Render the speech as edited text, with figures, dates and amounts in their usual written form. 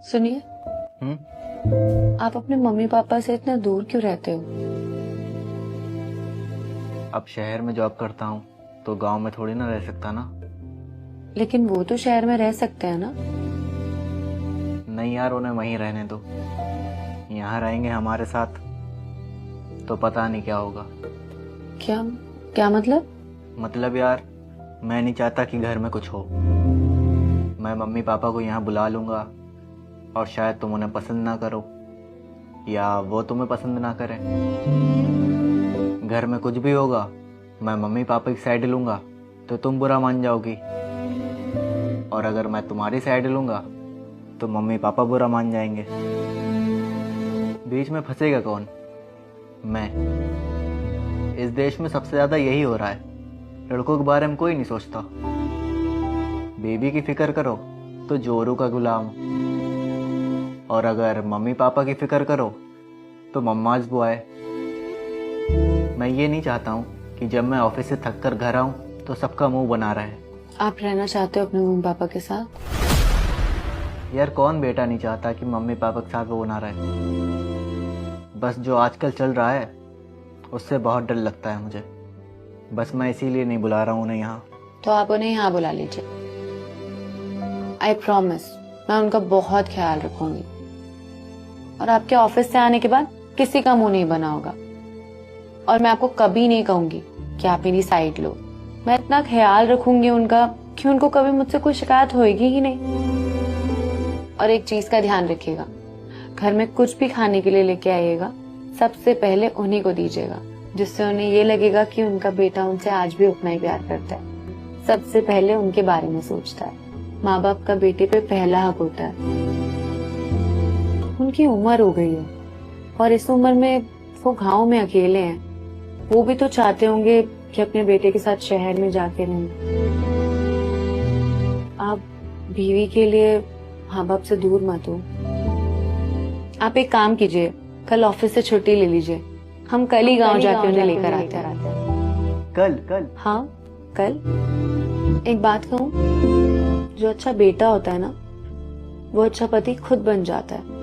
सुनिए, आप अपने मम्मी पापा से इतना दूर क्यों रहते हो? अब शहर में जॉब करता हूँ तो गांव में थोड़ी ना रह सकता ना। लेकिन वो तो शहर में रह सकते हैं ना। नहीं यार, उन्हें वहीं रहने दो। यहाँ रहेंगे हमारे साथ तो पता नहीं क्या होगा। क्या क्या मतलब? मतलब यार, मैं नहीं चाहता कि घर में कुछ हो। मैं मम्मी पापा को यहाँ बुला लूँगा और शायद तुम उन्हें पसंद ना करो या वो तुम्हें पसंद ना करें। घर में कुछ भी होगा, मैं मम्मी पापा की साइड लूँगा तो तुम बुरा मान जाओगी, और अगर मैं तुम्हारी साइड लूँगा तो मम्मी पापा बुरा मान जाएंगे। बीच में फंसेगा कौन? मैं। इस देश में सबसे ज़्यादा यही हो रहा है। लड़कों के बारे में कोई नहीं सोचता। बेबी की फिक्र करो तो जोरू का गुलाम, और अगर मम्मी पापा की फिक्र करो तो मम्माज बुआए। मैं ये नहीं चाहता हूँ कि जब मैं ऑफिस से थक कर घर आऊँ तो सबका मुंह बना रहे। आप रहना चाहते हो अपने मम्मी पापा के साथ? यार, कौन बेटा नहीं चाहता कि मम्मी पापा के साथ वो ना रहे। बस जो आजकल चल रहा है उससे बहुत डर लगता है मुझे। बस मैं इसीलिए नहीं बुला रहा हूँ उन्हें यहाँ। तो आप उन्हें यहाँ बुला लीजिए। आई प्रॉमिस, मैं उनका बहुत ख्याल रखूंगी। और आपके ऑफिस से आने के बाद किसी का मुंह नहीं बना होगा। और मैं आपको कभी नहीं कहूंगी कि आप मेरी साइड लो। मैं इतना ख्याल रखूंगी उनका कि उनको कभी मुझसे कोई शिकायत होगी ही नहीं। और एक चीज का ध्यान रखिएगा, घर में कुछ भी खाने के लिए लेके आइएगा, सबसे पहले उन्हीं को दीजिएगा, जिससे उन्हें ये लगेगा कि उनका बेटा उनसे आज भी उतना ही प्यार करता है। सबसे पहले उनके बारे में सोचता है। माँ बाप का बेटे पे पहला हक होता है। उनकी उम्र हो गई है और इस उम्र में वो गांव में अकेले हैं। वो भी तो चाहते होंगे कि अपने बेटे के साथ शहर में जाके रहें। आप बीवी के लिए माँ बाप से दूर मत हो। आप एक काम कीजिए, कल ऑफिस से छुट्टी ले लीजिए। हम कल ही गांव जाके उन्हें लेकर आते हैं। कल? हाँ, कल। एक बात कहूँ, जो अच्छा बेटा होता है ना, वो अच्छा पति खुद बन जाता है।